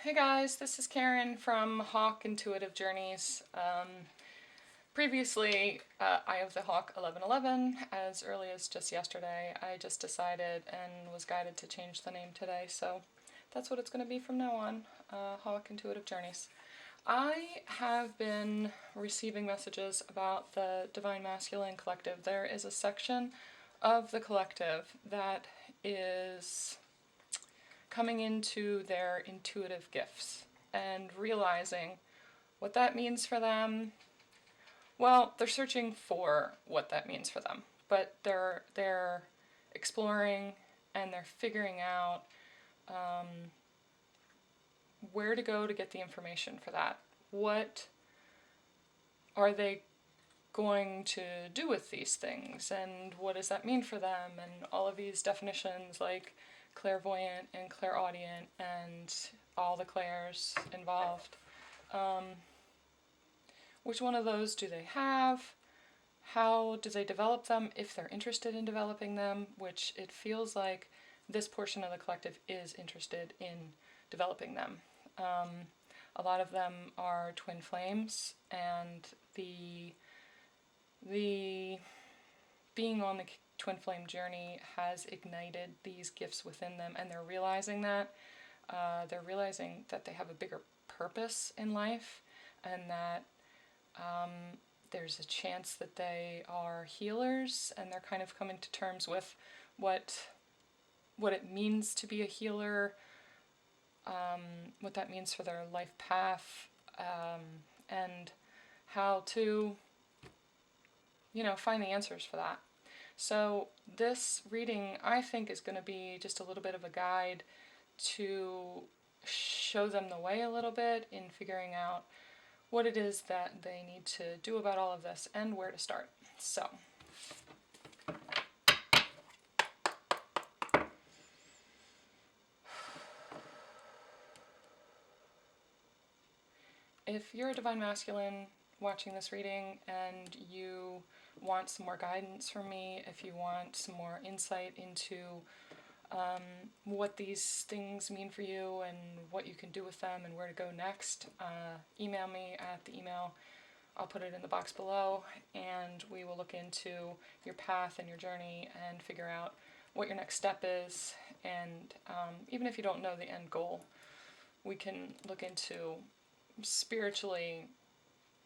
Hey guys, this is Karen from Hawk Intuitive Journeys. Previously, I have the Hawk 1111. As early as just yesterday, I just decided and was guided to change the name today, so that's what it's going to be from now on, Hawk Intuitive Journeys. I have been receiving messages about the Divine Masculine Collective. There is a section of the collective that is coming into their intuitive gifts and realizing what that means for them. Well, they're searching for what that means for them, but they're exploring and they're figuring out where to go to get the information for that. What are they going to do with these things, and what does that mean for them, and all of these definitions like clairvoyant and clairaudient and all the clairs involved. Which one of those do they have? How do they develop them if they're interested in developing them? Which it feels like this portion of the collective is interested in developing them. A lot of them are twin flames, and the being on the twin flame journey has ignited these gifts within them, and they're realizing that. They're realizing that they have a bigger purpose in life, and that there's a chance that they are healers, and they're kind of coming to terms with what it means to be a healer, what that means for their life path, and how to find the answers for that. So this reading, I think, is going to be just a little bit of a guide to show them the way a little bit in figuring out what it is that they need to do about all of this and where to start. So, if you're a Divine Masculine watching this reading and you want some more guidance from me, if you want some more insight into what these things mean for you and what you can do with them and where to go next, email me at the email. I'll put it in the box below, and we will look into your path and your journey and figure out what your next step is. And even if you don't know the end goal, we can look into spiritually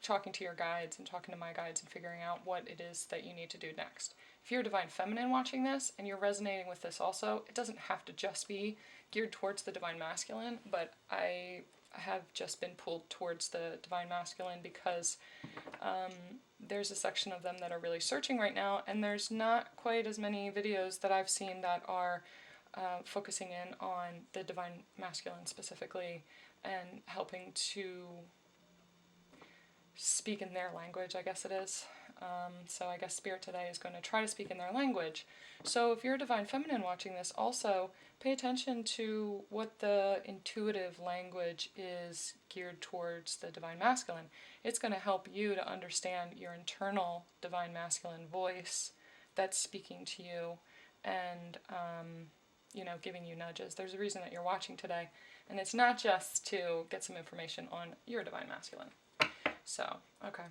talking to your guides and talking to my guides and figuring out what it is that you need to do next. If you're a Divine Feminine watching this and you're resonating with this also, it doesn't have to just be geared towards the Divine Masculine, but I have just been pulled towards the Divine Masculine because there's a section of them that are really searching right now, and there's not quite as many videos that I've seen that are focusing in on the Divine Masculine specifically and helping to speak in their language, I guess it is. So I guess Spirit today is going to try to speak in their language. So if you're a Divine Feminine watching this, also pay attention to what the intuitive language is geared towards the Divine Masculine. It's going to help you to understand your internal Divine Masculine voice that's speaking to you and giving you nudges. There's a reason that you're watching today, and it's not just to get some information on your Divine Masculine. So, okay.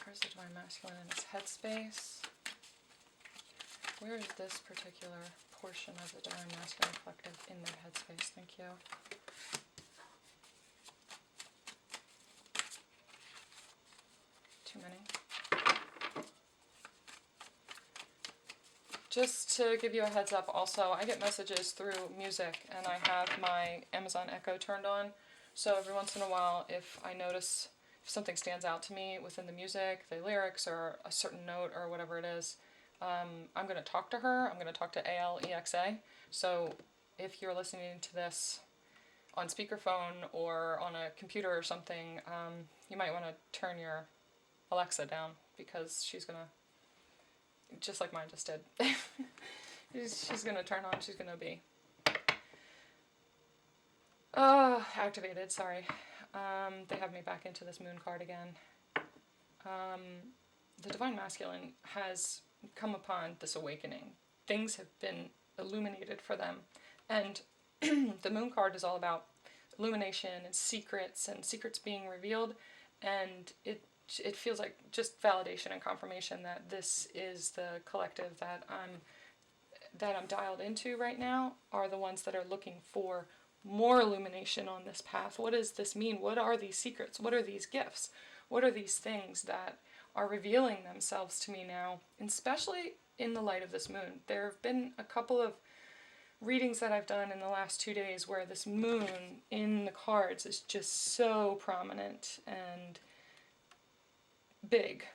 Where's the Divine Masculine in its headspace? Where is this particular portion of the Divine Masculine Collective in their headspace? Thank you. Too many. Just to give you a heads up also, I get messages through music, and I have my Amazon Echo turned on, so every once in a while if I notice if something stands out to me within the music, the lyrics, or a certain note or whatever it is, I'm going to talk to her. I'm going to talk to Alexa. So if you're listening to this on speakerphone or on a computer or something, you might want to turn your Alexa down, because she's going to, just like mine just did. She's going to turn on, she's going to be activated, sorry. They have me back into this moon card again. the Divine Masculine has come upon this awakening. Things have been illuminated for them. And the Moon card is all about illumination and secrets being revealed. And it feels like just validation and confirmation that this is the collective that I'm dialed into right now, are the ones that are looking for more illumination on this path. What does this mean? What are these secrets? What are these gifts? What are these things that are revealing themselves to me now, especially in the light of this moon? There have been a couple of readings that I've done in the last 2 days where this moon in the cards is just so prominent and big.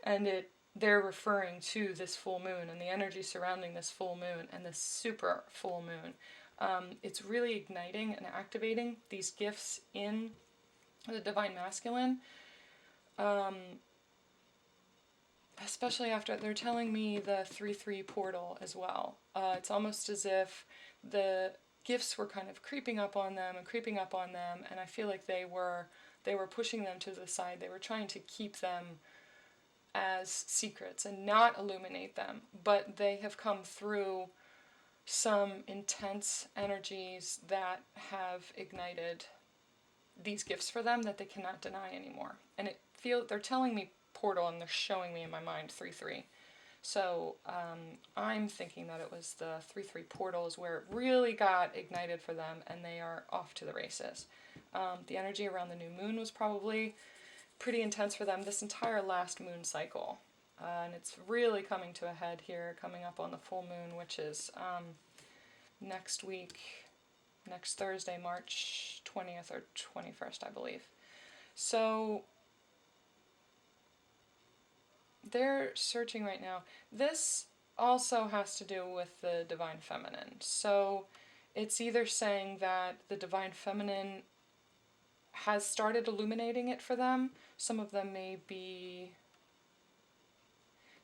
And they're referring to this full moon and the energy surrounding this full moon and this super full moon. It's really igniting and activating these gifts in the Divine Masculine. Especially after they're telling me the 3-3 portal as well. It's almost as if the gifts were kind of creeping up on them, and I feel like they were pushing them to the side. They were trying to keep them as secrets and not illuminate them, but they have come through some intense energies that have ignited these gifts for them that they cannot deny anymore. And they're telling me portal, and they're showing me in my mind 3-3. So I'm thinking that it was the 3-3 portal is where it really got ignited for them, and they are off to the races. The energy around the new moon was probably pretty intense for them this entire last moon cycle. And it's really coming to a head here, coming up on the full moon, which is next week, next Thursday, March 20th or 21st, I believe. So they're searching right now. This also has to do with the Divine Feminine. So it's either saying that the Divine Feminine has started illuminating it for them. Some of them may be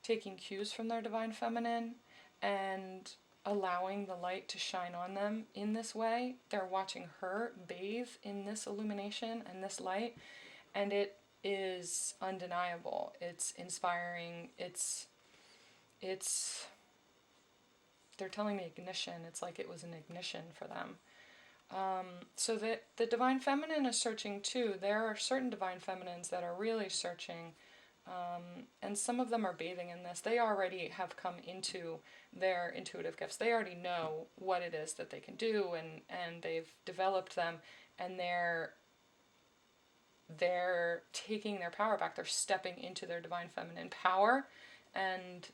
taking cues from their Divine Feminine and allowing the light to shine on them in this way. They're watching her bathe in this illumination and this light, and it is undeniable. It's inspiring. It's they're telling me ignition. It's like it was an ignition for them. So that the Divine Feminine is searching too. There are certain Divine Feminines that are really searching, and some of them are bathing in this. They already have come into their intuitive gifts. They already know what it is that they can do, and they've developed them, and they're taking their power back. They're stepping into their Divine Feminine power and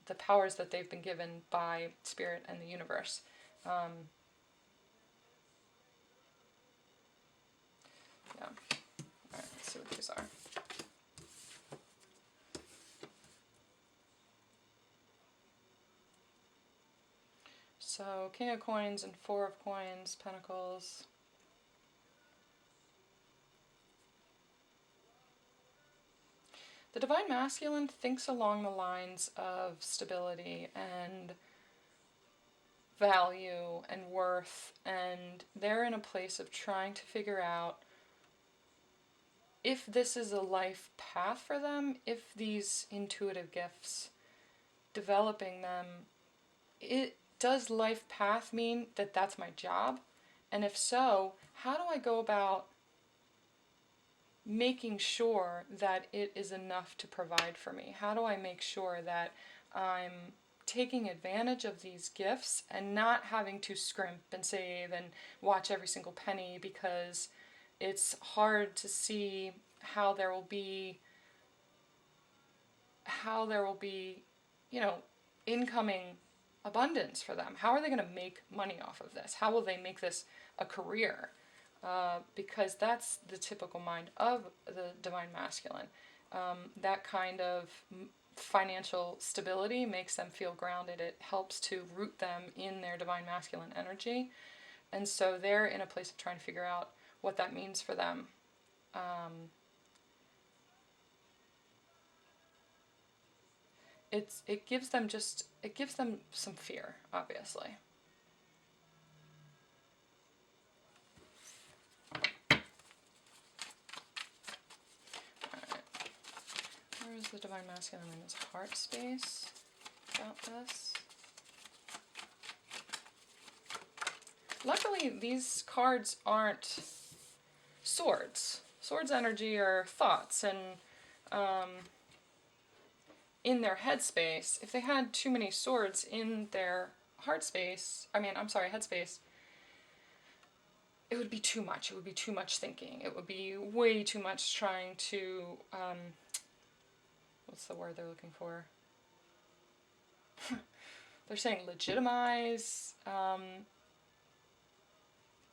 the powers that they've been given by Spirit and the universe. Yeah. Alright, let's see what these are. So, King of Coins and Four of Coins, Pentacles. The Divine Masculine thinks along the lines of stability and value and worth, and they're in a place of trying to figure out if this is a life path for them, if these intuitive gifts, developing them, does life path mean that that's my job? And if so, how do I go about making sure that it is enough to provide for me? How do I make sure that I'm taking advantage of these gifts and not having to scrimp and save and watch every single penny, because it's hard to see how there will be, incoming abundance for them. How are they going to make money off of this? How will they make this a career? Because that's the typical mind of the Divine Masculine. That kind of financial stability makes them feel grounded. It helps to root them in their Divine Masculine energy. And so they're in a place of trying to figure out what that means for them. It gives them some fear, obviously. the Divine Masculine in his heart space about this? Luckily, these cards aren't swords. Swords energy are thoughts, and in their headspace, if they had too many swords in their headspace, it would be too much. It would be too much thinking. It would be way too much trying to, what's the word they're looking for? They're saying legitimize.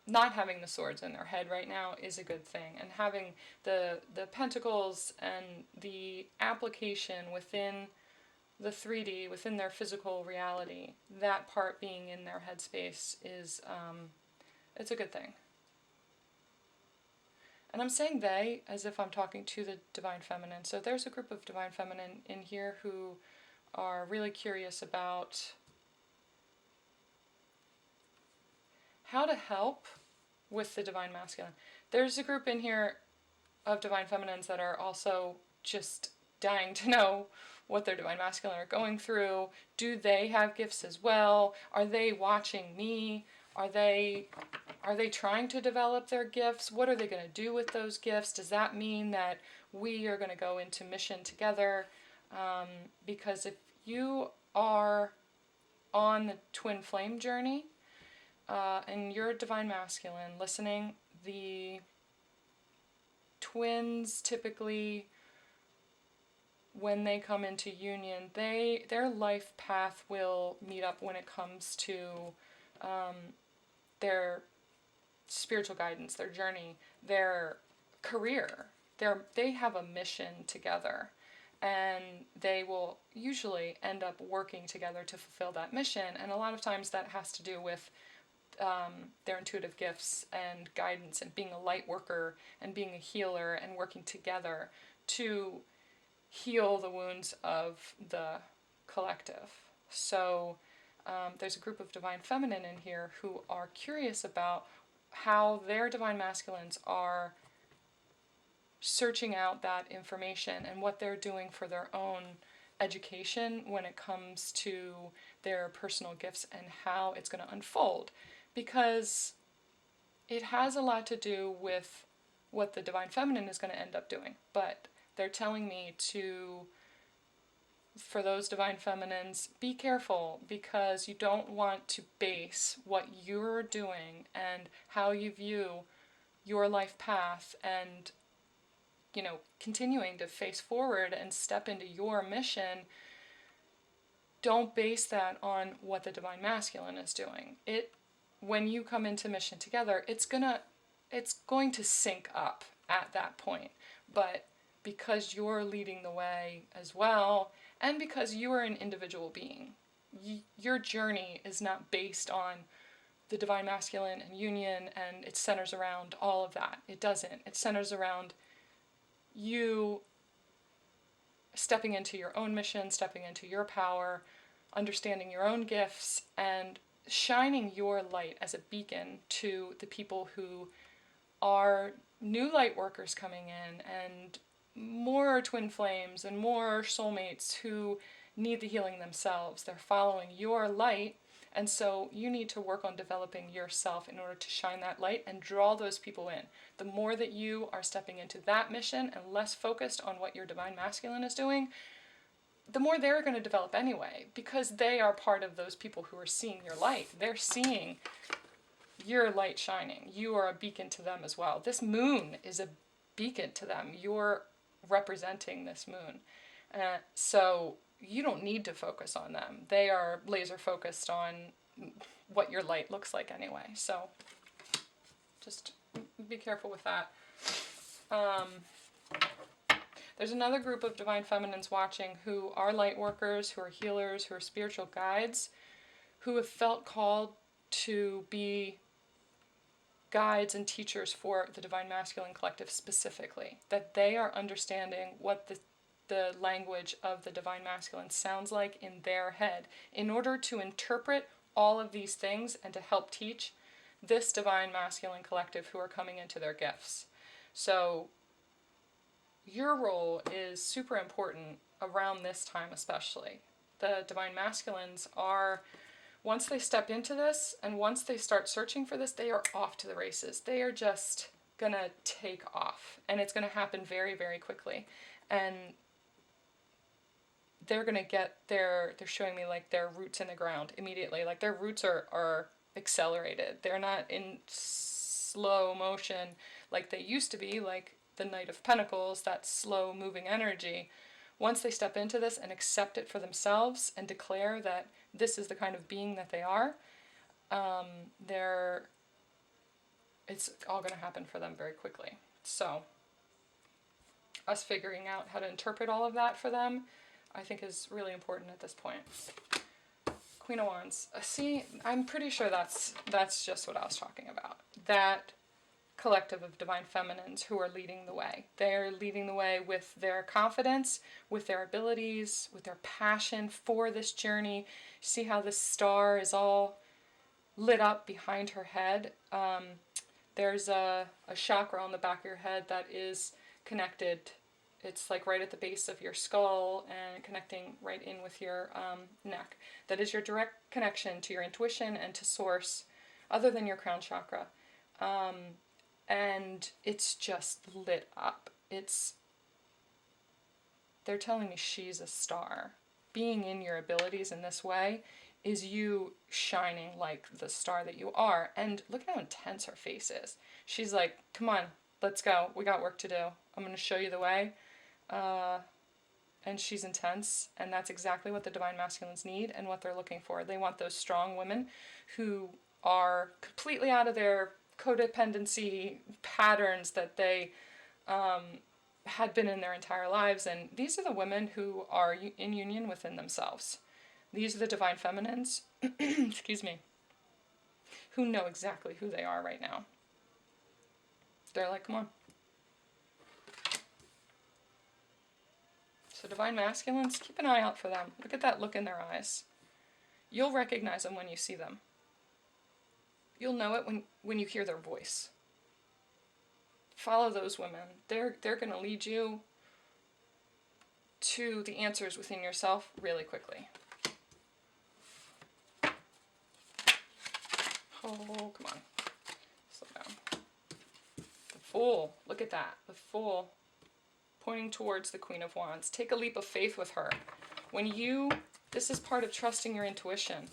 Not having the swords in their head right now is a good thing, and having the pentacles and the application within the 3D, within their physical reality, that part being in their headspace is, it's a good thing. And I'm saying they as if I'm talking to the Divine Feminine. So there's a group of Divine Feminine in here who are really curious about how to help with the Divine Masculine. There's a group in here of Divine Feminines that are also just dying to know what their Divine Masculine are going through. Do they have gifts as well? Are they watching me? Are they trying to develop their gifts? What are they going to do with those gifts? Does that mean that we are going to go into mission together? Because if you are on the twin flame journey, and you're Divine Masculine listening, the twins typically, when they come into union, their life path will meet up when it comes to their spiritual guidance, their journey, their career. They have a mission together, and they will usually end up working together to fulfill that mission. And a lot of times that has to do with their intuitive gifts and guidance, and being a light worker and being a healer and working together to heal the wounds of the collective. So there's a group of Divine Feminine in here who are curious about how their Divine Masculines are searching out that information and what they're doing for their own education when it comes to their personal gifts and how it's going to unfold. Because it has a lot to do with what the Divine Feminine is going to end up doing. But they're telling me for those Divine Feminines, be careful, because you don't want to base what you're doing and how you view your life path and, continuing to face forward and step into your mission. Don't base that on what the Divine Masculine is doing. When you come into mission together, it's going to sync up at that point. But because you're leading the way as well, and because you are an individual being, your journey is not based on the Divine Masculine and union, and it centers around all of that. It doesn't. It centers around you stepping into your own mission, stepping into your power, understanding your own gifts, and shining your light as a beacon to the people who are new light workers coming in, and more twin flames and more soulmates who need the healing themselves. They're following your light, and so you need to work on developing yourself in order to shine that light and draw those people in. The more that you are stepping into that mission and less focused on what your Divine Masculine is doing, the more they're going to develop anyway, because they are part of those people who are seeing your light. They're seeing your light shining. You are a beacon to them as well. This moon is a beacon to them. You're representing this moon. So you don't need to focus on them. They are laser focused on what your light looks like anyway. So just be careful with that. There's another group of Divine Feminines watching who are light workers, who are healers, who are spiritual guides, who have felt called to be guides and teachers for the Divine Masculine Collective specifically. That they are understanding what the language of the Divine Masculine sounds like in their head in order to interpret all of these things and to help teach this Divine Masculine Collective who are coming into their gifts. So your role is super important around this time especially. The divine masculines are, once they step into this and once they start searching for this, they are off to the races. They are just gonna take off, and it's gonna happen very, very quickly. And they're gonna get they're showing me like their roots in the ground immediately. Like their roots are accelerated. They're not in slow motion like they used to be, like the Knight of Pentacles, that slow moving energy. Once they step into this and accept it for themselves and declare that this is the kind of being that they are, it's all going to happen for them very quickly. So us figuring out how to interpret all of that for them, I think, is really important at this point. Queen of Wands. See, I'm pretty sure that's just what I was talking about. That collective of divine feminines who are leading the way. They're leading the way with their confidence, with their abilities, with their passion for this journey. See how this star is all lit up behind her head? There's a chakra on the back of your head that is connected. It's like right at the base of your skull and connecting right in with your neck. That is your direct connection to your intuition and to source, other than your crown chakra. And it's just lit up. They're telling me she's a star. Being in your abilities in this way is you shining like the star that you are. And look at how intense her face is. She's like, come on, let's go. We got work to do. I'm going to show you the way. And she's intense, and that's exactly what the divine masculines need and what they're looking for. They want those strong women who are completely out of their codependency patterns that they had been in their entire lives. And these are the women who are in union within themselves. These are the divine feminines, excuse me, who know exactly who they are right now. They're like, come on. So divine masculines, keep an eye out for them. Look at that look in their eyes. You'll recognize them when you see them. You'll know it when you hear their voice. Follow those women. They're going to lead you to the answers within yourself really quickly. Oh, come on. Slow down. The Fool. Look at that. The Fool. Pointing towards the Queen of Wands. Take a leap of faith with her. This is part of trusting your intuition.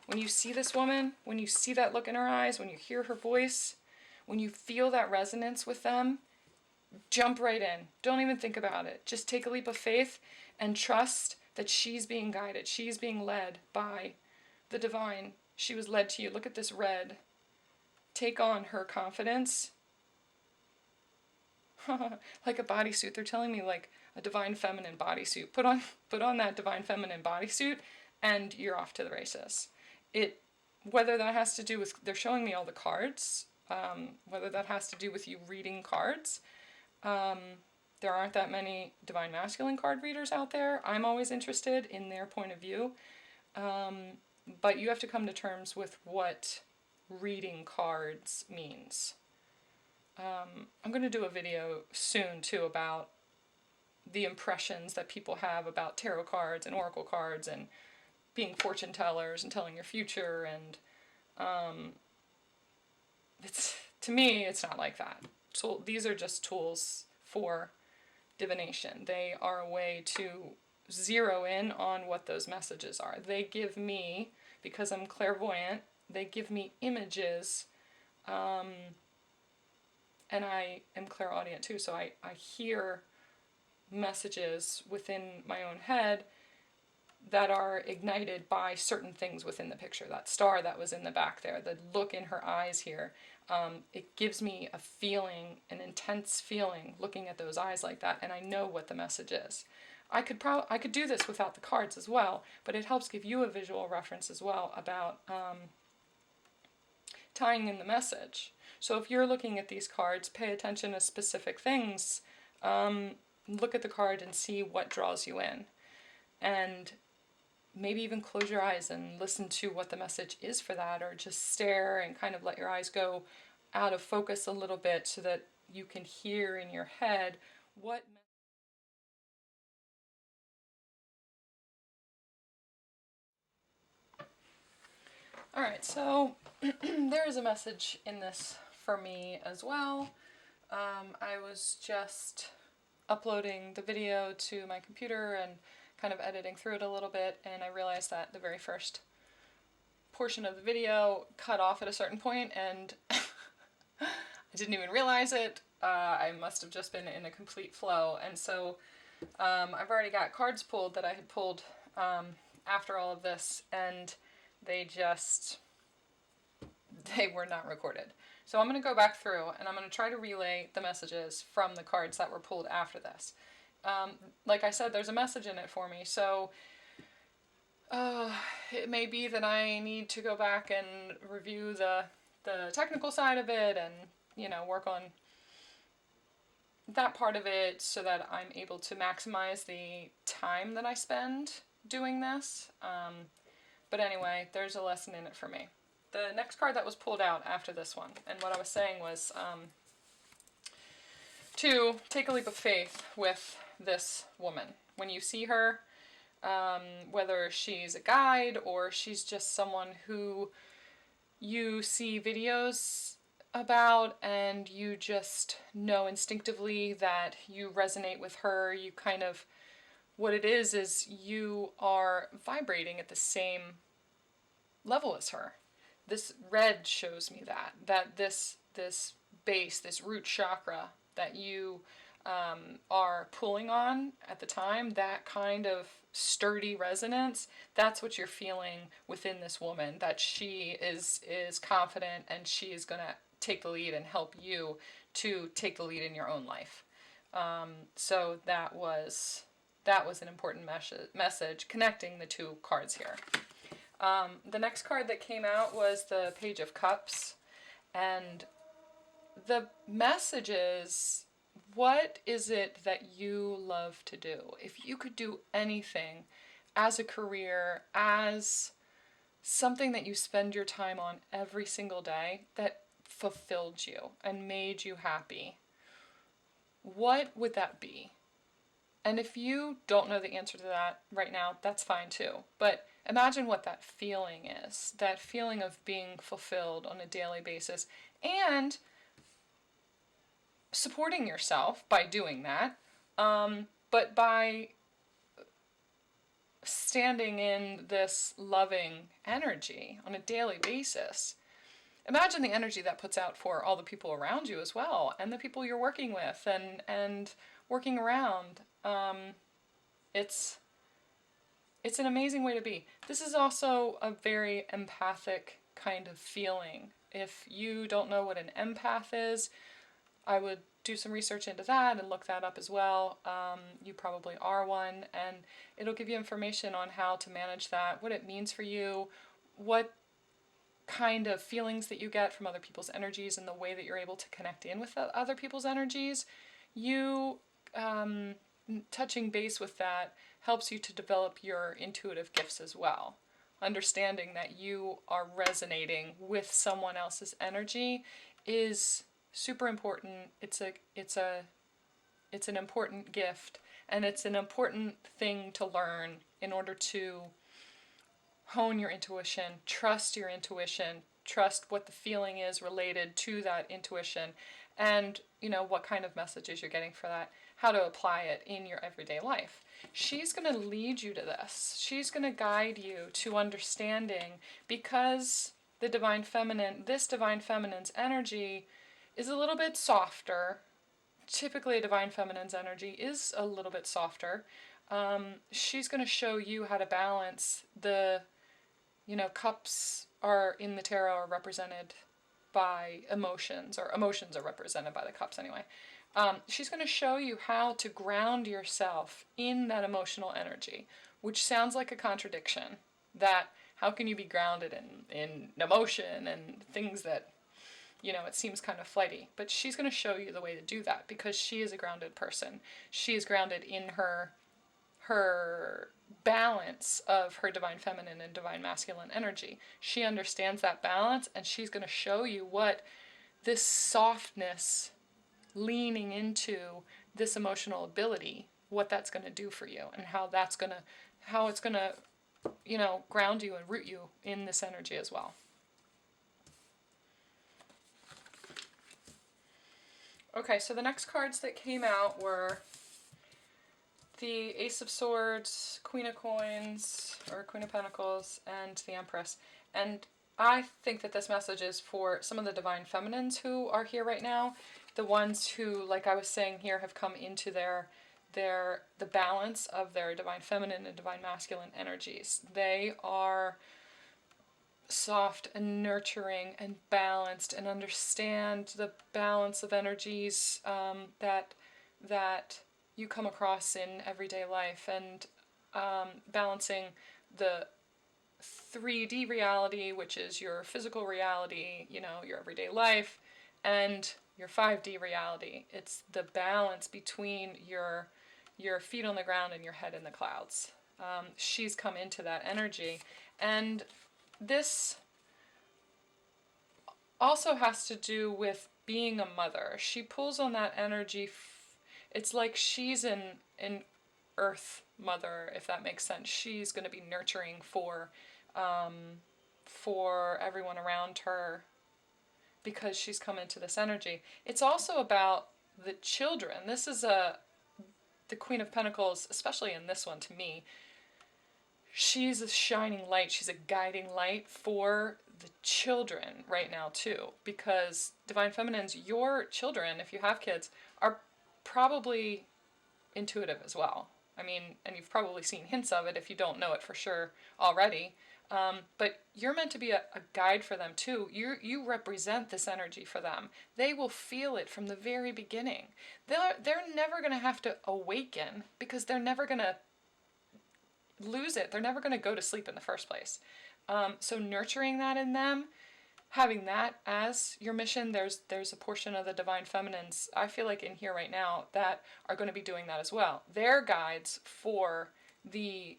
When you see this woman, when you see that look in her eyes, when you hear her voice, when you feel that resonance with them, jump right in. Don't even think about it. Just take a leap of faith and trust that she's being guided. She's being led by the divine. She was led to you. Look at this red. Take on her confidence. Like a bodysuit. They're telling me like a divine feminine bodysuit. Put on that divine feminine bodysuit and you're off to the races. Whether that has to do with, they're showing me all the cards, whether that has to do with you reading cards. There aren't that many divine masculine card readers out there. I'm always interested in their point of view. But you have to come to terms with what reading cards means. I'm going to do a video soon too about the impressions that people have about tarot cards and oracle cards and being fortune tellers and telling your future, and to me it's not like that. So these are just tools for divination. They are a way to zero in on what those messages are. They give me, because I'm clairvoyant, they give me images, and I am clairaudient too, so I hear messages within my own head that are ignited by certain things within the picture. That star that was in the back there, the look in her eyes here, it gives me a feeling, an intense feeling, looking at those eyes like that, and I know what the message is. I could do this without the cards as well, but it helps give you a visual reference as well about tying in the message. So if you're looking at these cards, pay attention to specific things. Look at the card and see what draws you in. And maybe even close your eyes and listen to what the message is for that, or just stare and kind of let your eyes go out of focus a little bit so that you can hear in your head what Alright, so there is a message in this for me as well. I was just uploading the video to my computer and kind of editing through it a little bit, and I realized that the very first portion of the video cut off at a certain point, and I didn't even realize it. I must have just been in a complete flow, and so I've already got cards pulled that I had pulled after all of this, and they were not recorded. So I'm going to go back through and I'm going to try to relay the messages from the cards that were pulled after this. Like I said, there's a message in it for me, so it may be that I need to go back and review the technical side of it and, work on that part of it so that I'm able to maximize the time that I spend doing this. But anyway, there's a lesson in it for me. The next card that was pulled out after this one, and what I was saying was to take a leap of faith with this woman. When you see her, whether she's a guide or she's just someone who you see videos about and you just know instinctively that you resonate with her, you kind of, what it is you are vibrating at the same level as her. This red shows me that this base, this root chakra that you are pulling on at the time, that kind of sturdy resonance, that's what you're feeling within this woman, that she is confident and she is going to take the lead and help you to take the lead in your own life. So that was an important message connecting the two cards here. The next card that came out was the Page of Cups, and the message is, what is it that you love to do? If you could do anything as a career, as something that you spend your time on every single day that fulfilled you and made you happy, what would that be? And if you don't know the answer to that right now, that's fine too. But imagine what that feeling is, that feeling of being fulfilled on a daily basis and supporting yourself by doing that, but by standing in this loving energy on a daily basis. Imagine the energy that puts out for all the people around you as well, and the people you're working with and working around. It's an amazing way to be. This is also a very empathic kind of feeling. If you don't know what an empath is, I would do some research into that and look that up as well. You probably are one, and it'll give you information on how to manage that, what it means for you, what kind of feelings that you get from other people's energies, and the way that you're able to connect in with other people's energies. You touching base with that helps you to develop your intuitive gifts as well. Understanding that you are resonating with someone else's energy is super important. It's an important gift, and it's an important thing to learn in order to hone your intuition, trust your intuition, trust what the feeling is related to that intuition, and what kind of messages you're getting for that, how to apply it in your everyday life. She's going to lead you to this. She's going to guide you to understanding, because this Divine Feminine's energy is a little bit softer. Typically, a Divine Feminine's energy is a little bit softer. She's going to show you how to balance the, cups are in the tarot are represented by emotions, or emotions are represented by the cups anyway. She's going to show you how to ground yourself in that emotional energy, which sounds like a contradiction. That how can you be grounded in emotion and things that, it seems kind of flighty. But she's going to show you the way to do that, because she is a grounded person. She is grounded in her balance of her Divine Feminine and Divine Masculine energy. She understands that balance, and she's going to show you what this softness, leaning into this emotional ability, what that's going to do for you, and how it's going to ground you and root you in this energy as well. Okay, so the next cards that came out were the Ace of Swords, Queen of Coins, or Queen of Pentacles, and the Empress. And I think that this message is for some of the Divine Feminines who are here right now. The ones who, like I was saying here, have come into the balance of their Divine Feminine and Divine Masculine energies. They are soft and nurturing and balanced and understand the balance of energies that you come across in everyday life, and balancing the 3D reality, which is your physical reality, your everyday life, and your 5D reality. It's the balance between your feet on the ground and your head in the clouds. She's come into that energy, and this also has to do with being a mother. She pulls on that energy. It's like she's an earth mother, if that makes sense. She's going to be nurturing for everyone around her because she's come into this energy. It's also about the children. This is the Queen of Pentacles, especially in this one to me. She's a shining light. She's a guiding light for the children right now too, because Divine Feminines, your children, if you have kids, are probably intuitive as well. I mean, and you've probably seen hints of it if you don't know it for sure already. But you're meant to be a guide for them too. You represent this energy for them. They will feel it from the very beginning. They're never going to have to awaken because they're never going to lose it. They're never going to go to sleep in the first place. So nurturing that in them, having that as your mission, there's a portion of the Divine Feminines, I feel like in here right now, that are going to be doing that as well. They're guides for the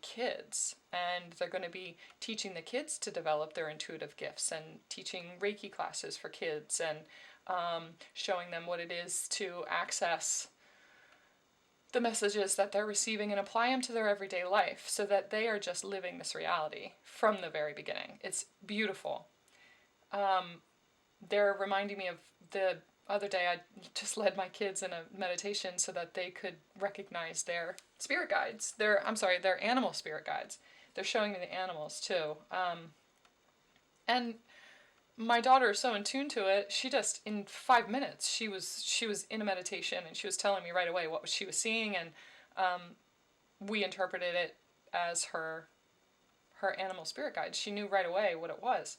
kids, and they're going to be teaching the kids to develop their intuitive gifts and teaching Reiki classes for kids and showing them what it is to access the messages that they're receiving and apply them to their everyday life so that they are just living this reality from the very beginning. It's beautiful. They're reminding me of the other day I just led my kids in a meditation so that they could recognize their spirit guides. Their animal spirit guides. They're showing me the animals too. And my daughter is so in tune to it. She just, in 5 minutes, she was in a meditation and she was telling me right away what she was seeing, and we interpreted it as her animal spirit guide. She knew right away what it was.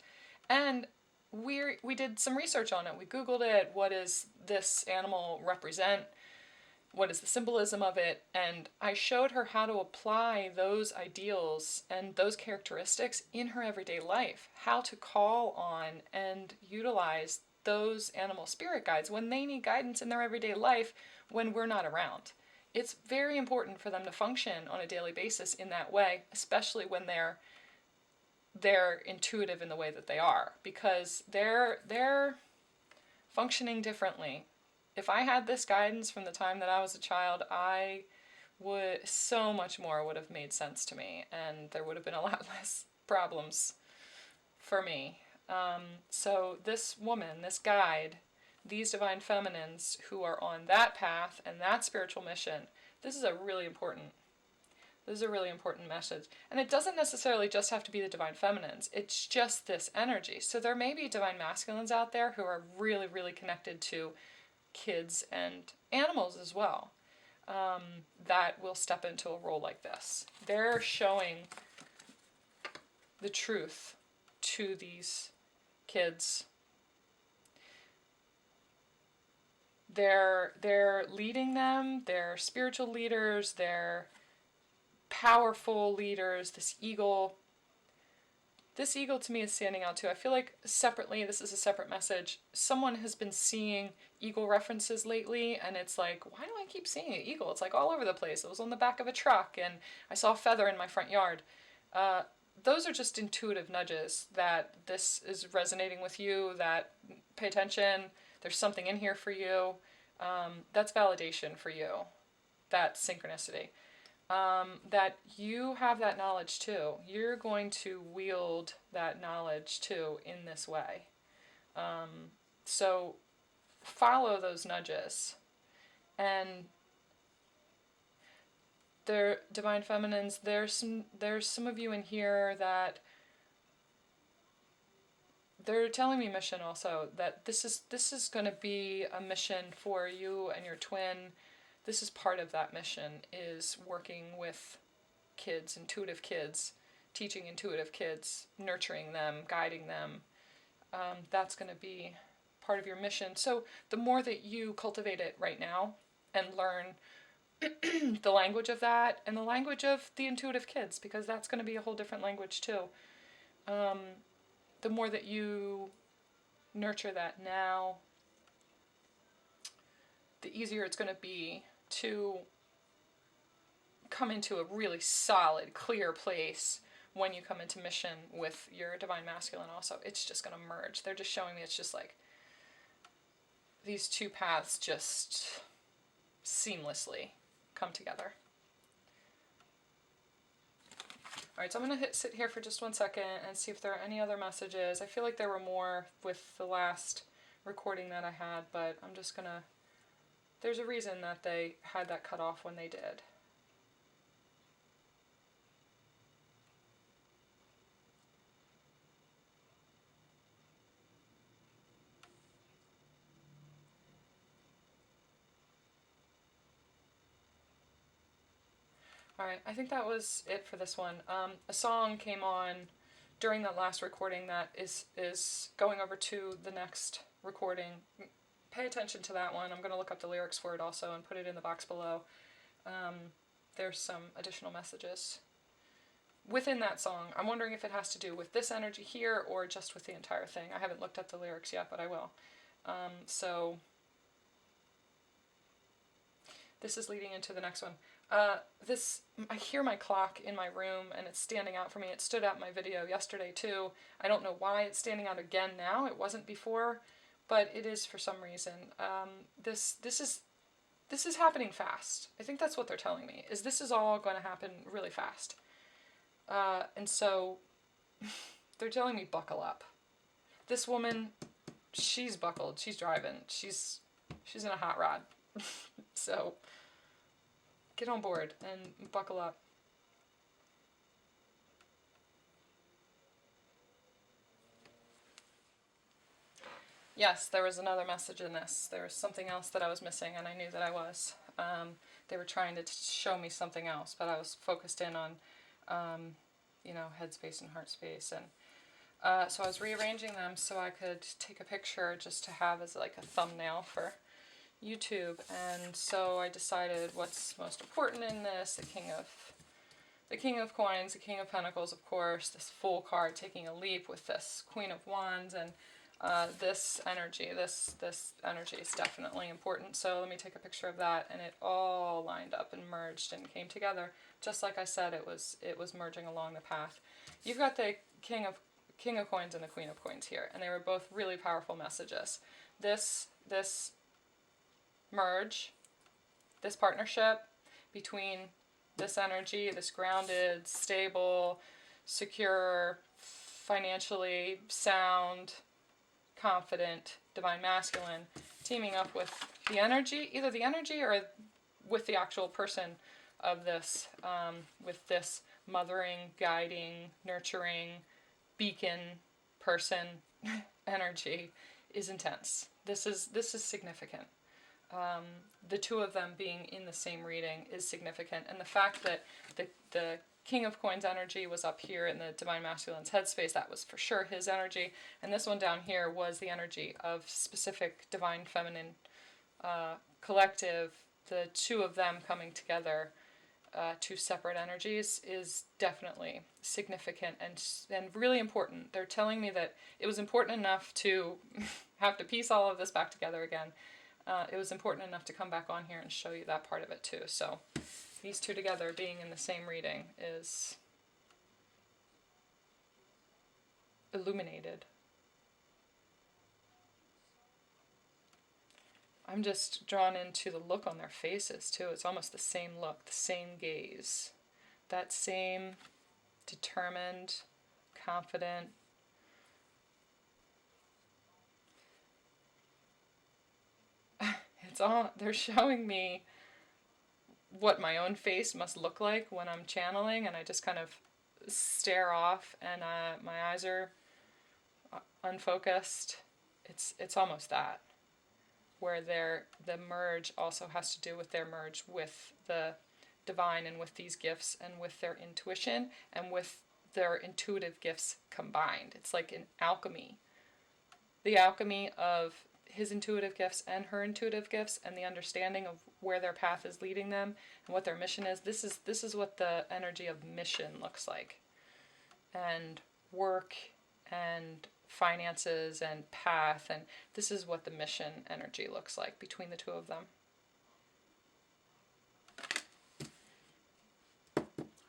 And we did some research on it. We Googled it. What does this animal represent? What is the symbolism of it? And I showed her how to apply those ideals and those characteristics in her everyday life, how to call on and utilize those animal spirit guides when they need guidance in their everyday life when we're not around. It's very important for them to function on a daily basis in that way, especially when they're intuitive in the way that they are, because they're functioning differently. If I had this guidance from the time that I was a child, so much more would have made sense to me, and there would have been a lot less problems for me. So this woman, this guide, these Divine Feminines who are on that path and that spiritual mission, this is a really important message. And it doesn't necessarily just have to be the Divine Feminines. It's just this energy. So there may be Divine Masculines out there who are really, really connected to kids and animals as well, that will step into a role like this. They're showing the truth to these kids. They're leading them. They're spiritual leaders. They're powerful leaders. This eagle to me is standing out too. I feel like separately, this is a separate message. Someone has been seeing eagle references lately, and it's like, why do I keep seeing an eagle? It's like all over the place. It was on the back of a truck, and I saw a feather in my front yard. Those are just intuitive nudges that this is resonating with you, that pay attention, there's something in here for you. That's validation for you, that synchronicity. that you have that knowledge too. You're going to wield that knowledge too in this way. So follow those nudges. And there, divine feminines, there's some of you in here that they're telling me mission also, that this is going to be a mission for you and your twin. This is part of that mission, is working with kids, intuitive kids, teaching intuitive kids, nurturing them, guiding them. That's going to be part of your mission. So the more that you cultivate it right now and learn the language of that and the language of the intuitive kids, because that's going to be a whole different language too. The more that you nurture that now, the easier it's going to be to come into a really solid, clear place when you come into mission with your divine masculine also. It's just going to merge. They're just showing me it's just like these two paths just seamlessly come together. Alright, so I'm going to sit here for just 1 second and see if there are any other messages. I feel like there were more with the last recording that I had, but I'm just going to... There's a reason that they had that cut off when they did. Alright, I think that was it for this one. A song came on during that last recording that is going over to the next recording. Pay attention to that one. I'm going to look up the lyrics for it also and put it in the box below. There's some additional messages within that song. I'm wondering if it has to do with this energy here or just with the entire thing. I haven't looked at the lyrics yet, but I will. So this is leading into the next one. I hear my clock in my room and it's standing out for me. It stood out in my video yesterday too. I don't know why it's standing out again now. It wasn't before, but it is for some reason. This is happening fast. I think that's what they're telling me, is this is all going to happen really fast. And so they're telling me buckle up. This woman, she's buckled. She's driving. She's in a hot rod. So get on board and buckle up. Yes, there was another message in this. There was something else that I was missing, and I knew that I was. They were trying to show me something else, but I was focused in on, head space and heart space. And so I was rearranging them so I could take a picture just to have as like a thumbnail for YouTube. And so I decided what's most important in this: the King of Coins, the King of Pentacles, of course, this Fool card taking a leap with this Queen of Wands, and this energy is definitely important. So let me take a picture of that, and it all lined up and merged and came together, just like I said it was merging along the path. You've got the King of Coins and the Queen of Coins here, and they were both really powerful messages. This merge, this partnership between this energy, this grounded, stable, secure, financially sound, confident, divine masculine, teaming up with the energy, either the energy or with the actual person of this, with this mothering, guiding, nurturing, beacon person energy is intense. This is significant. The two of them being in the same reading is significant, and the fact that the King of Coins energy was up here in the Divine Masculine's headspace, that was for sure his energy, and this one down here was the energy of specific Divine Feminine collective. The two of them coming together, two separate energies, is definitely significant and really important. They're telling me that it was important enough to have to piece all of this back together again. It was important enough to come back on here and show you that part of it too. So these two together being in the same reading is illuminated. I'm just drawn into the look on their faces too. It's almost the same look, the same gaze, that same determined, confident. It's all, they're showing me what my own face must look like when I'm channeling, and I just kind of stare off, and my eyes are unfocused. It's almost that, where the merge also has to do with their merge with the divine and with these gifts and with their intuition and with their intuitive gifts combined. It's like an alchemy. The alchemy of his intuitive gifts and her intuitive gifts, and the understanding of where their path is leading them and what their mission is. This is what the energy of mission looks like. And work and finances and path, and this is what the mission energy looks like between the two of them.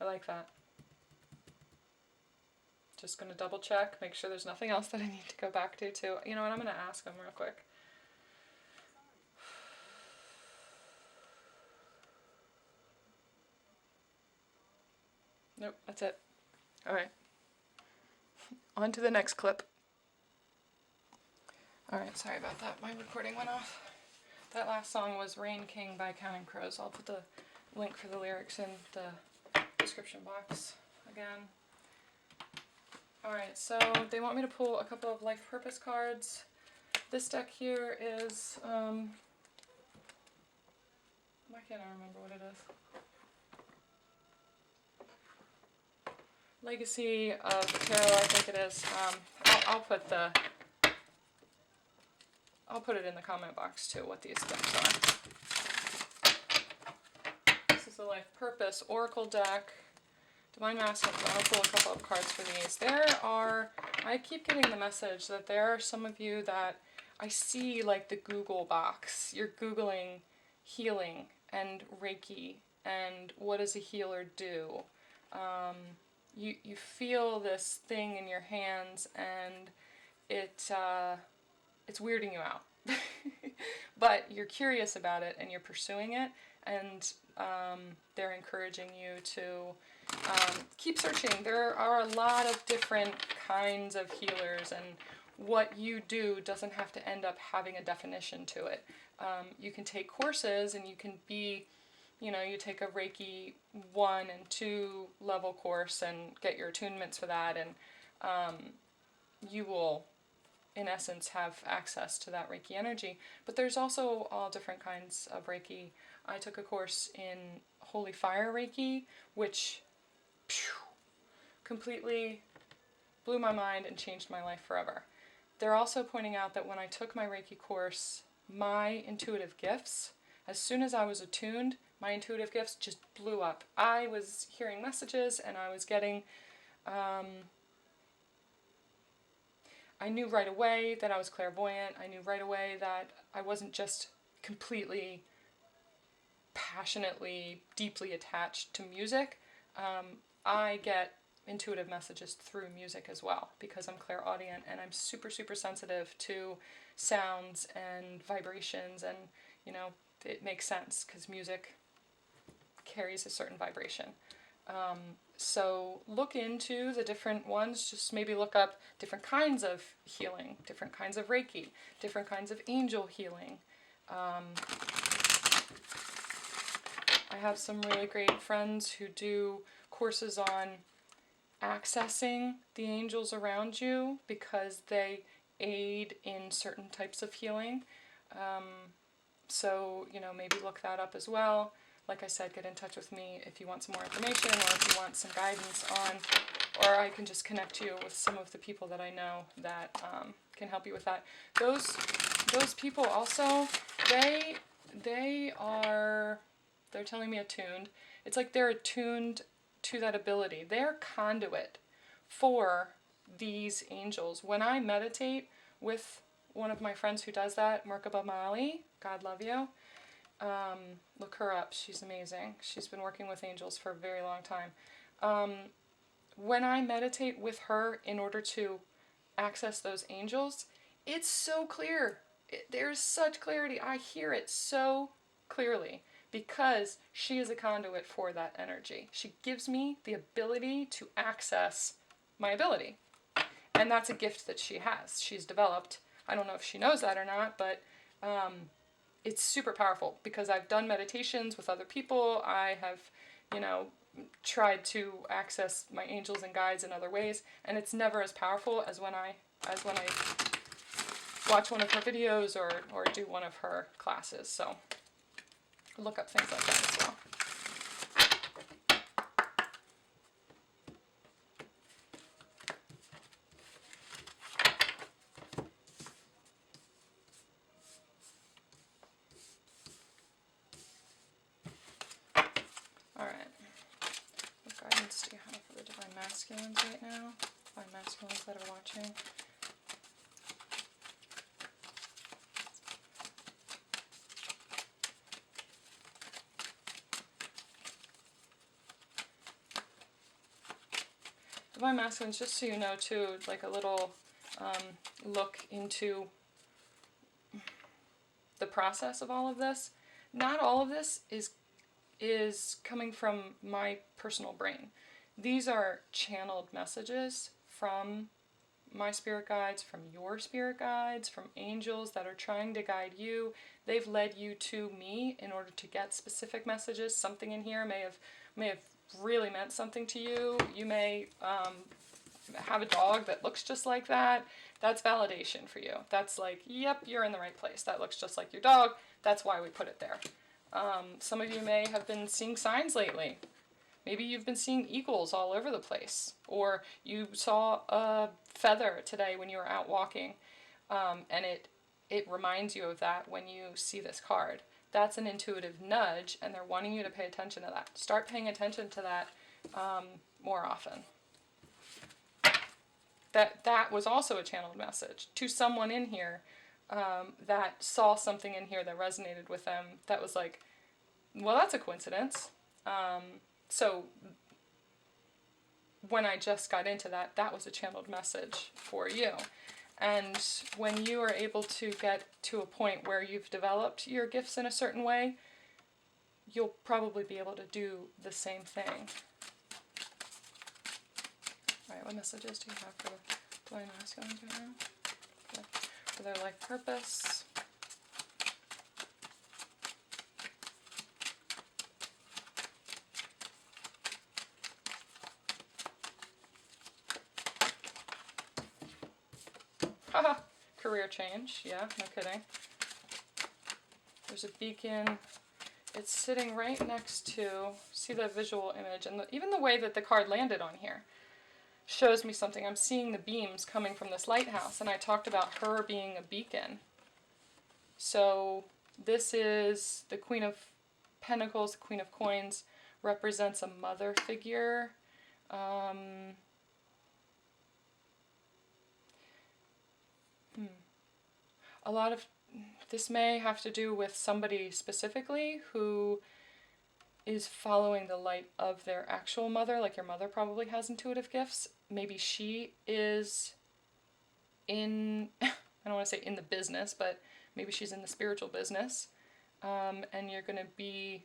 I like that. Just going to double check, make sure there's nothing else that I need to go back to too. You know what, I'm going to ask them real quick. Nope, that's it. Alright. On to the next clip. Alright, sorry about that. My recording went off. That last song was Rain King by Counting Crows. I'll put the link for the lyrics in the description box again. Alright, so they want me to pull a couple of life purpose cards. This deck here is, why can't I remember what it is? Legacy of the Tarot, I think it is. I'll put it in the comment box too, what these things are. This is the Life Purpose Oracle deck. Divine Masculine. I'll pull a couple of cards for these. I keep getting the message that there are some of you that I see like the Google box. You're Googling healing and Reiki and what does a healer do? You feel this thing in your hands and it's weirding you out. But you're curious about it and you're pursuing it, and they're encouraging you to keep searching. There are a lot of different kinds of healers, and what you do doesn't have to end up having a definition to it. You can take courses and you can be, you take a Reiki 1 and 2 level course and get your attunements for that, and you will, in essence, have access to that Reiki energy. But there's also all different kinds of Reiki. I took a course in Holy Fire Reiki, which completely blew my mind and changed my life forever. They're also pointing out that when I took my Reiki course, my intuitive gifts, as soon as I was attuned, my intuitive gifts just blew up. I was hearing messages and I was getting, I knew right away that I was clairvoyant. I knew right away that I wasn't just completely, passionately, deeply attached to music. I get intuitive messages through music as well because I'm clairaudient and I'm super, super sensitive to sounds and vibrations, and it makes sense because music carries a certain vibration. So look into the different ones. Just maybe look up different kinds of healing, different kinds of Reiki, different kinds of angel healing. I have some really great friends who do courses on accessing the angels around you because they aid in certain types of healing. So, maybe look that up as well. Like I said, get in touch with me if you want some more information or if you want some guidance on, or I can just connect you with some of the people that I know that can help you with that. Those people also, they're telling me attuned. It's like they're attuned to that ability. They're conduit for these angels. When I meditate with one of my friends who does that, Merkaba Mali, God love you, look her up. She's amazing. She's been working with angels for a very long time. When I meditate with her in order to access those angels, it's so clear. there's such clarity. I hear it so clearly because she is a conduit for that energy. She gives me the ability to access my ability. And that's a gift that she has. She's developed. I don't know if she knows that or not, but it's super powerful because I've done meditations with other people. I have, tried to access my angels and guides in other ways, and it's never as powerful as when I watch one of her videos or do one of her classes. So look up things like that as well. Alright. What guidance do you have for the Divine Masculines right now? Divine Masculines that are watching. Divine Masculines, just so you know too, like a little look into the process of all of this. Not all of this is coming from my personal brain. These are channeled messages from my spirit guides, from your spirit guides, from angels that are trying to guide you. They've led you to me in order to get specific messages. Something in here may have really meant something to you. You may have a dog that looks just like that. That's validation for you. That's like, yep, you're in the right place. That looks just like your dog. That's why we put it there. Some of you may have been seeing signs lately. Maybe you've been seeing eagles all over the place. Or you saw a feather today when you were out walking. And it reminds you of that when you see this card. That's an intuitive nudge, and they're wanting you to pay attention to that. Start paying attention to that more often. That was also a channeled message to someone in here that saw something in here that resonated with them. That was like, well, that's a coincidence. So when I just got into that, that was a channeled message for you. And when you are able to get to a point where you've developed your gifts in a certain way, you'll probably be able to do the same thing. Alright, what messages do you have for the Divine Masculines right now? For their life purpose. Haha! Career change. Yeah, no kidding. There's a beacon. It's sitting right next to, see the visual image, and even the way that the card landed on here shows me something. I'm seeing the beams coming from this lighthouse, and I talked about her being a beacon. So this is the Queen of Pentacles, the Queen of Coins, represents a mother figure. A lot of this may have to do with somebody specifically who is following the light of their actual mother, like your mother probably has intuitive gifts. Maybe she is in, I don't want to say in the business, but maybe she's in the spiritual business. And you're going to be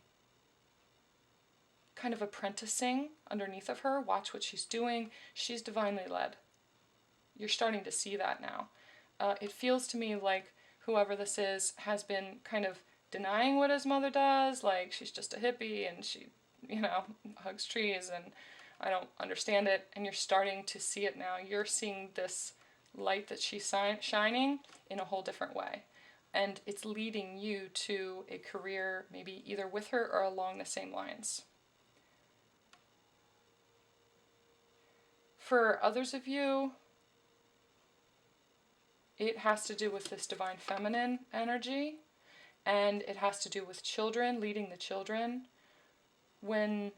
kind of apprenticing underneath of her. Watch what she's doing. She's divinely led. You're starting to see that now. It feels to me like whoever this is has been kind of denying what his mother does, like she's just a hippie and she, hugs trees and I don't understand it, and you're starting to see it now. You're seeing this light that she's shining in a whole different way, and it's leading you to a career maybe either with her or along the same lines. For others of you, it has to do with this divine feminine energy, and it has to do with children, leading the children. When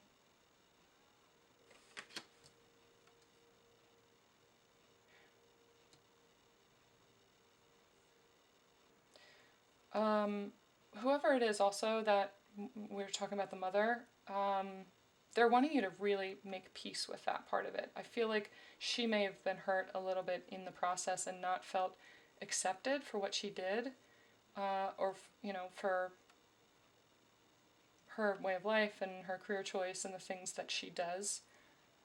whoever it is also that we were talking about, the mother, they're wanting you to really make peace with that part of it. I feel like she may have been hurt a little bit in the process and not felt accepted for what she did. or for her way of life and her career choice and the things that she does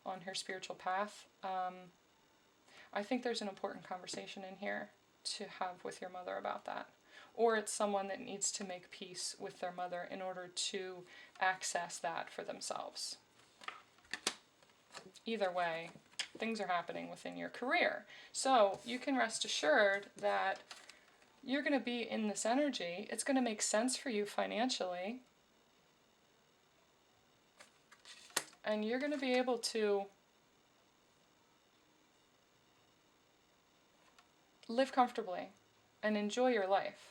on her spiritual path. I think there's an important conversation in here to have with your mother about that. Or it's someone that needs to make peace with their mother in order to access that for themselves. Either way, things are happening within your career. So you can rest assured that you're going to be in this energy. It's going to make sense for you financially. And you're going to be able to live comfortably and enjoy your life.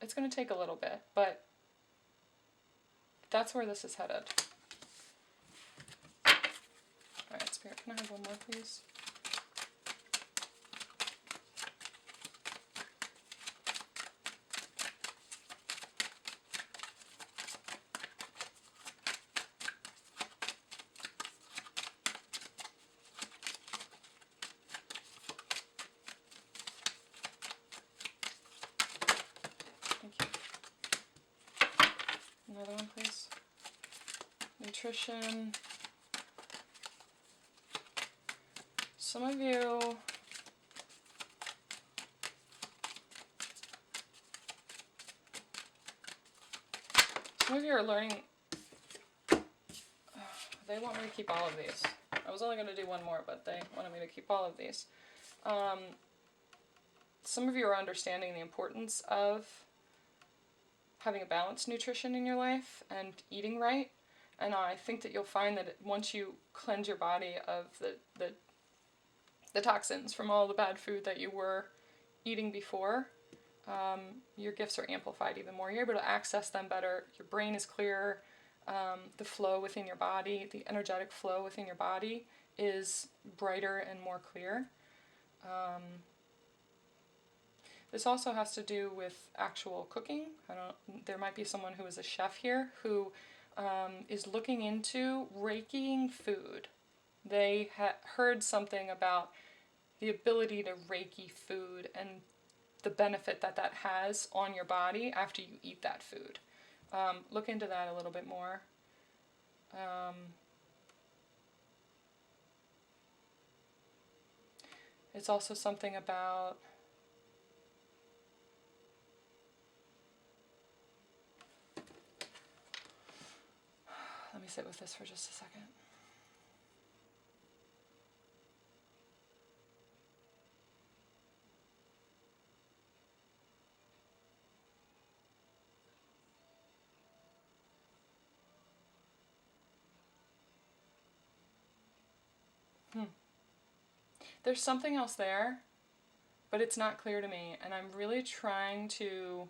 It's going to take a little bit, but that's where this is headed. Alright, Spirit, can I have one more, please? Thank you. Another one, please. Nutrition. Some of you are learning. They want me to keep all of these. I was only going to do one more, but they wanted me to keep all of these. Some of you are understanding the importance of having a balanced nutrition in your life and eating right. And I think that you'll find that once you cleanse your body of the toxins from all the bad food that you were eating before, your gifts are amplified even more. You're able to access them better. Your brain is clearer. The flow within your body, the energetic flow within your body is brighter and more clear. This also has to do with actual cooking. There might be someone who is a chef here who is looking into Reikiing food. They heard something about the ability to Reiki food and the benefit that that has on your body after you eat that food. Look into that a little bit more. It's also something about let me sit with this for just a second. There's something else there, but it's not clear to me, and I'm really trying to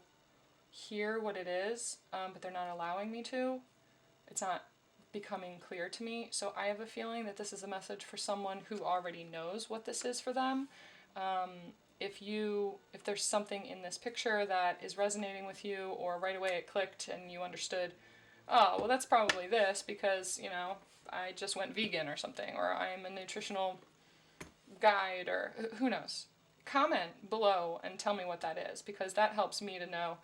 hear what it is, but they're not allowing me to. It's not becoming clear to me, so I have a feeling that this is a message for someone who already knows what this is for them. If there's something in this picture that is resonating with you, or right away it clicked and you understood, oh, well that's probably this because, I just went vegan or something, or I'm a nutritional guide, or who knows. Comment below and tell me what that is, because that helps me to know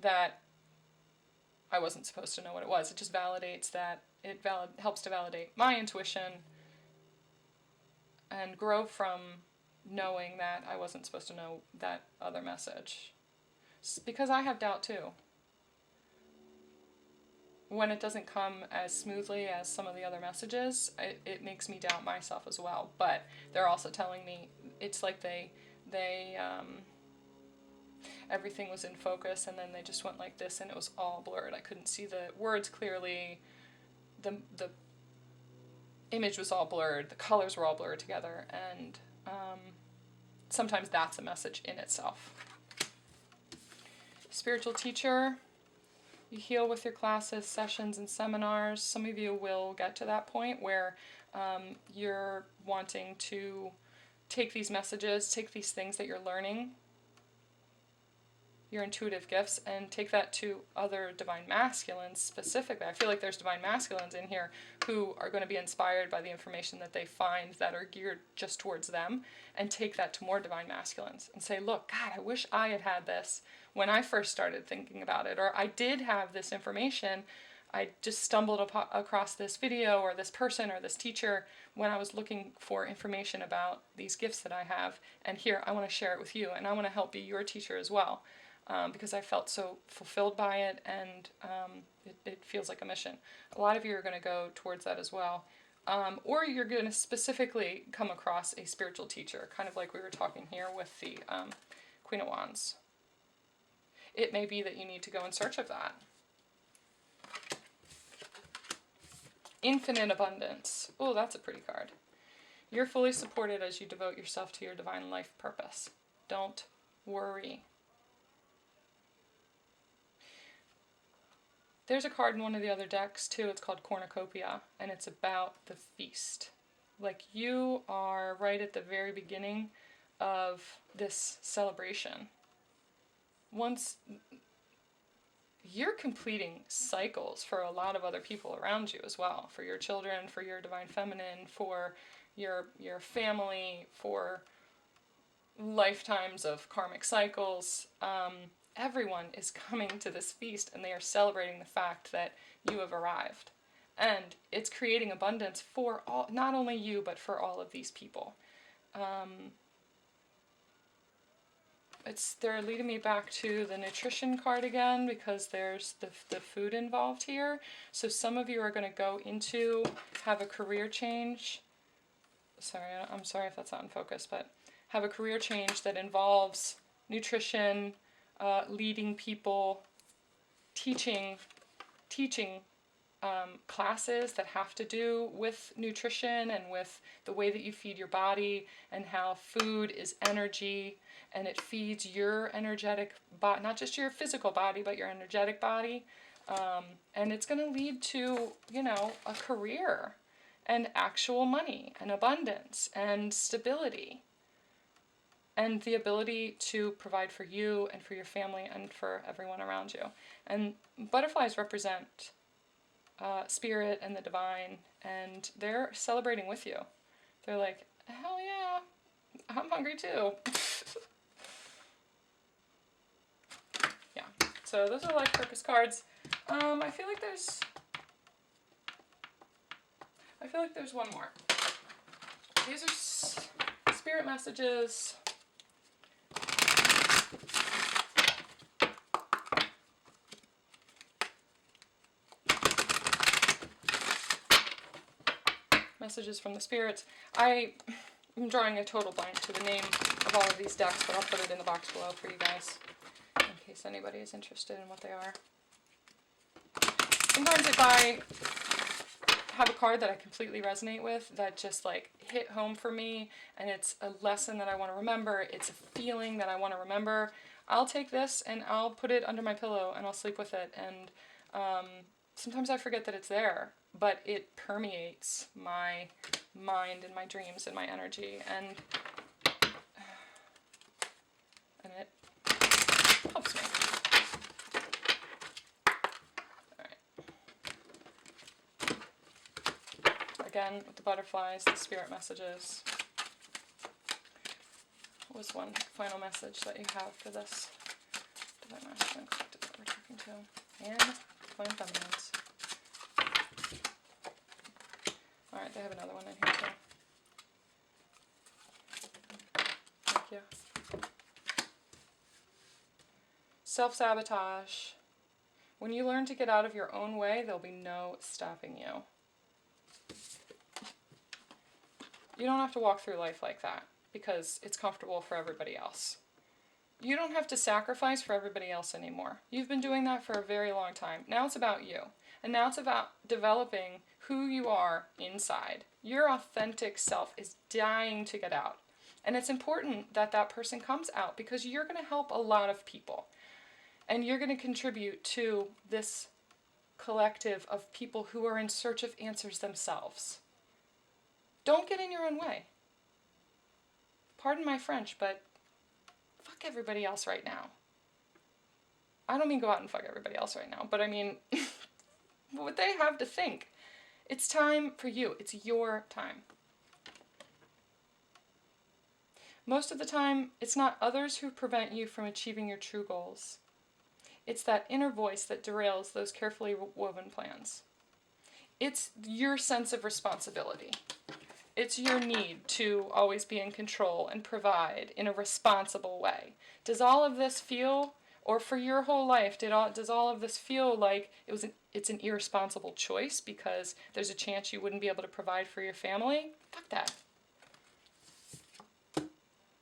that I wasn't supposed to know what it was. It just validates that. It helps to validate my intuition and grow from knowing that I wasn't supposed to know that other message. Because I have doubt too. When it doesn't come as smoothly as some of the other messages, it makes me doubt myself as well. But they're also telling me it's like they everything was in focus and then they just went like this and it was all blurred. I couldn't see the words clearly. The image was all blurred. The colors were all blurred together, and sometimes that's a message in itself. Spiritual teacher. You heal with your classes, sessions, and seminars. Some of you will get to that point where you're wanting to take these messages, take these things that you're learning, your intuitive gifts and take that to other divine masculines specifically. I feel like there's divine masculines in here who are going to be inspired by the information that they find that are geared just towards them, and take that to more divine masculines and say, look, God, I wish I had had this when I first started thinking about it, or I did have this information. I just stumbled across this video or this person or this teacher when I was looking for information about these gifts that I have, and here, I want to share it with you, and I want to help be your teacher as well. Because I felt so fulfilled by it, and it feels like a mission. A lot of you are going to go towards that as well. Or you're going to specifically come across a spiritual teacher, kind of like we were talking here with the Queen of Wands. It may be that you need to go in search of that. Infinite abundance. Oh, that's a pretty card. You're fully supported as you devote yourself to your divine life purpose. Don't worry. There's a card in one of the other decks too, it's called Cornucopia, and it's about the feast. Like, you are right at the very beginning of this celebration. Once you're completing cycles for a lot of other people around you as well, for your children, for your divine feminine, for your family, for lifetimes of karmic cycles. Everyone is coming to this feast, and they are celebrating the fact that you have arrived. And it's creating abundance for all, not only you, but for all of these people. They're leading me back to the nutrition card again, because there's the food involved here. So some of you are going to have a career change. I'm sorry if that's not in focus, but have a career change that involves nutrition, leading people, teaching classes that have to do with nutrition and with the way that you feed your body, and how food is energy, and it feeds your energetic body, not just your physical body, but your energetic body. And it's going to lead to, a career and actual money and abundance and stability, and the ability to provide for you and for your family and for everyone around you. And butterflies represent spirit and the divine, and they're celebrating with you. They're like, hell yeah, I'm hungry too. Yeah, so those are life purpose cards. I feel like there's one more. These are spirit messages. Messages from the spirits. I'm drawing a total blank to the name of all of these decks, but I'll put it in the box below for you guys, in case anybody is interested in what they are. Sometimes if I have a card that I completely resonate with, that just like hit home for me, and it's a lesson that I want to remember, it's a feeling that I want to remember, I'll take this and I'll put it under my pillow and I'll sleep with it. And sometimes I forget that it's there, but it permeates my mind and my dreams and my energy, and it helps me. Alright. Again, with the butterflies, the spirit messages. What was one final message that you have for this divine masculine collective that we're talking to? And divine feminines. Alright, they have another one in here too. Thank you. Self-sabotage. When you learn to get out of your own way, there'll be no stopping you. You don't have to walk through life like that because it's comfortable for everybody else. You don't have to sacrifice for everybody else anymore. You've been doing that for a very long time. Now it's about you. And now it's about developing who you are inside. Your authentic self is dying to get out. And it's important that that person comes out, because you're going to help a lot of people. And you're going to contribute to this collective of people who are in search of answers themselves. Don't get in your own way. Pardon my French, but fuck everybody else right now. I don't mean go out and fuck everybody else right now, but I mean, what they have to think. It's time for you. It's your time. Most of the time, it's not others who prevent you from achieving your true goals. It's that inner voice that derails those carefully woven plans. It's your sense of responsibility. It's your need to always be in control and provide in a responsible way. Does all of this feel, or for your whole life, does all of this feel like it's an irresponsible choice because there's a chance you wouldn't be able to provide for your family? Fuck that.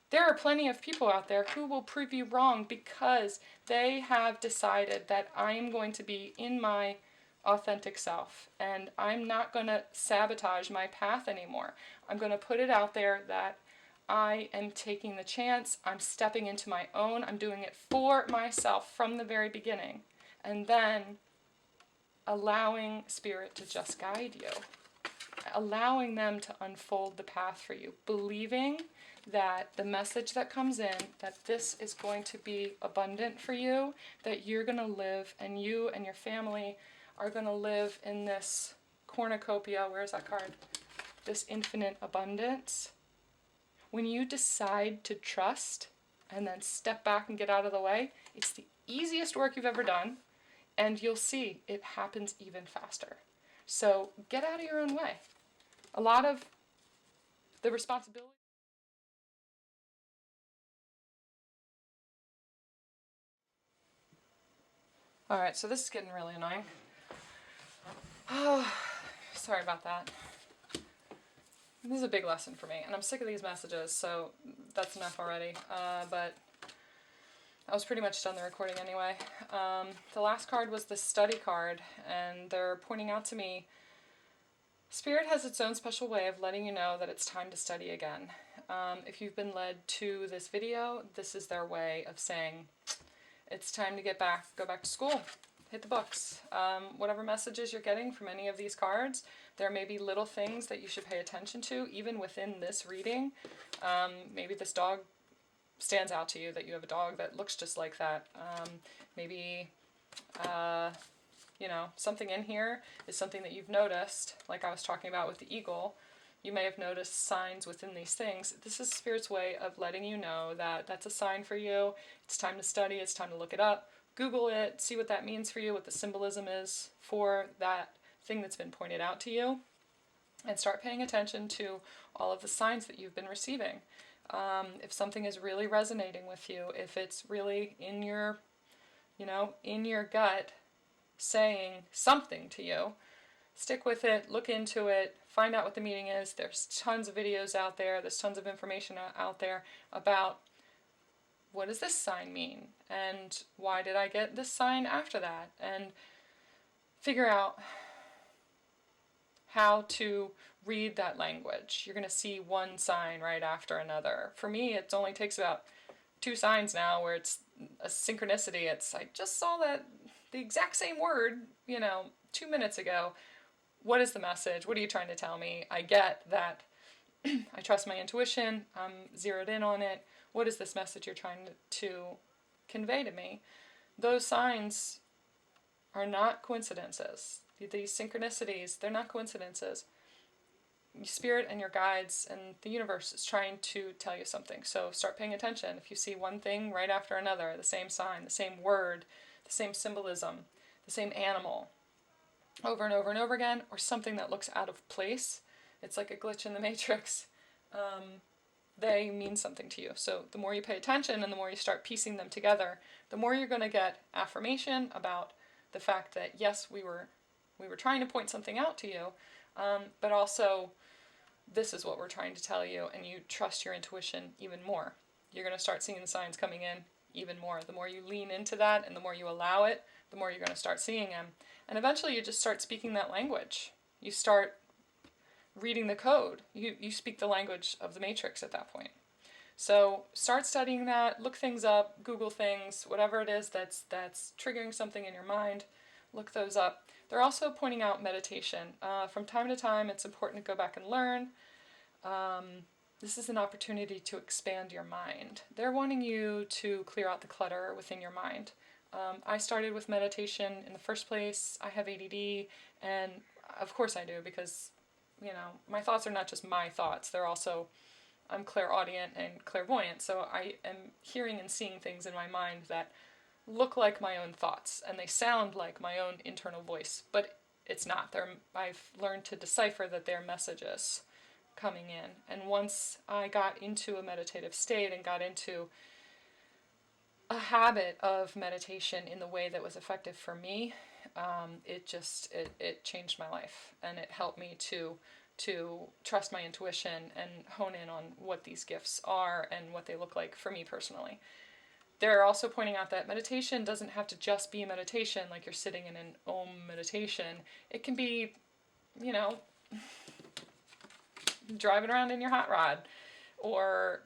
There are plenty of people out there who will prove you wrong because they have decided that I'm going to be in my authentic self and I'm not going to sabotage my path anymore. I'm going to put it out there that I am taking the chance, I'm stepping into my own, I'm doing it for myself from the very beginning, and then allowing Spirit to just guide you, allowing them to unfold the path for you, believing that the message that comes in, that this is going to be abundant for you, that you're going to live, and you and your family are going to live in this cornucopia, where's that card? This infinite abundance. When you decide to trust and then step back and get out of the way, it's the easiest work you've ever done, and you'll see it happens even faster. So get out of your own way. A lot of the responsibility. Alright, so this is getting really annoying. Oh, sorry about that. This is a big lesson for me, and I'm sick of these messages, so that's enough already. But I was pretty much done the recording anyway. The last card was the study card, and they're pointing out to me, Spirit has its own special way of letting you know that it's time to study again. If you've been led to this video, this is their way of saying, it's time to go back to school, hit the books. Whatever messages you're getting from any of these cards, there may be little things that you should pay attention to, even within this reading. Maybe this dog stands out to you, that you have a dog that looks just like that. Maybe, something in here is something that you've noticed, like I was talking about with the eagle. You may have noticed signs within these things. This is Spirit's way of letting you know that that's a sign for you. It's time to study. It's time to look it up. Google it. See what that means for you, what the symbolism is for that thing that's been pointed out to you. And start paying attention to all of the signs that you've been receiving. If something is really resonating with you, if it's really in your gut saying something to you, stick with it, look into it, find out what the meaning is. There's tons of videos out there, there's tons of information out there about what does this sign mean, and why did I get this sign after that, and figure out how to read that language. You're going to see one sign right after another. For me, it only takes about 2 signs now where it's a synchronicity. I just saw that the exact same word, 2 minutes ago. What is the message? What are you trying to tell me? I get that I trust my intuition. I'm zeroed in on it. What is this message you're trying to convey to me? Those signs are not coincidences. These synchronicities, they're not coincidences. Spirit and your guides and the universe is trying to tell you something. So start paying attention. If you see one thing right after another, the same sign, the same word, the same symbolism, the same animal, over and over and over again, or something that looks out of place, it's like a glitch in the matrix, they mean something to you. So the more you pay attention and the more you start piecing them together, the more you're going to get affirmation about the fact that yes, we were trying to point something out to you, but also this is what we're trying to tell you, and you trust your intuition even more. You're going to start seeing the signs coming in even more. The more you lean into that and the more you allow it, the more you're going to start seeing them. And eventually you just start speaking that language. You start reading the code. You speak the language of the matrix at that point. So start studying that, look things up, Google things, whatever it is that's triggering something in your mind, look those up. They're also pointing out meditation. From time to time, it's important to go back and learn. This is an opportunity to expand your mind. They're wanting you to clear out the clutter within your mind. I started with meditation in the first place. I have ADD, and of course I do, because, you know, my thoughts are not just my thoughts. They're also, I'm clairaudient and clairvoyant, so I am hearing and seeing things in my mind that look like my own thoughts, and they sound like my own internal voice, but it's not. I've learned to decipher that they're messages coming in. And once I got into a meditative state and got into a habit of meditation in the way that was effective for me, it changed my life, and it helped me to trust my intuition and hone in on what these gifts are and what they look like for me personally. They're also pointing out that meditation doesn't have to just be meditation, like you're sitting in an Om meditation. It can be, you know, driving around in your hot rod, or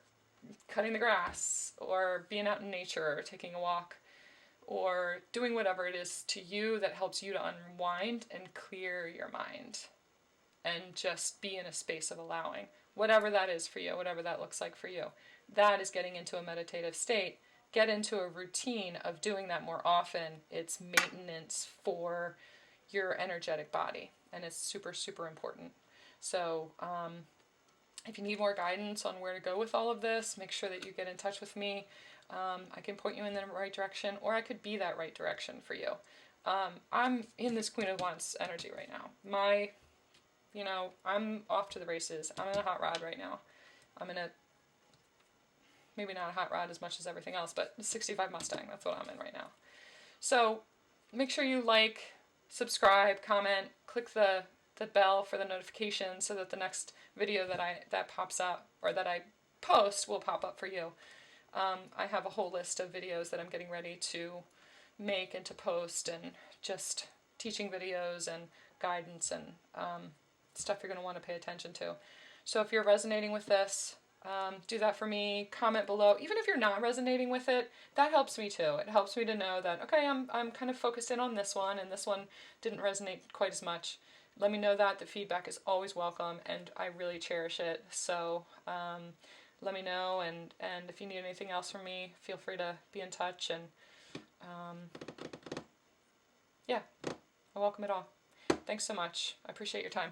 cutting the grass, or being out in nature, or taking a walk, or doing whatever it is to you that helps you to unwind and clear your mind and just be in a space of allowing. Whatever that is for you, whatever that looks like for you, that is getting into a meditative state. Get into a routine of doing that more often. It's maintenance for your energetic body, and it's super, super important. So if you need more guidance on where to go with all of this, make sure that you get in touch with me. I can point you in the right direction, or I could be that right direction for you. I'm in this Queen of Wands energy right now. I'm off to the races. I'm in a hot rod right now. I'm in a, maybe not a hot rod as much as everything else, but a 65 Mustang, that's what I'm in right now. So make sure you like, subscribe, comment, click the bell for the notifications so that the next video that pops up, or that I post, will pop up for you. I have a whole list of videos that I'm getting ready to make and to post, and just teaching videos and guidance and stuff you're going to want to pay attention to. So if you're resonating with this, do that for me. Comment below. Even if you're not resonating with it, that helps me too. It helps me to know that, okay, I'm kind of focused in on this one, and this one didn't resonate quite as much. Let me know that. The feedback is always welcome, and I really cherish it. So let me know, and if you need anything else from me, feel free to be in touch, and yeah, I welcome it all. Thanks so much. I appreciate your time.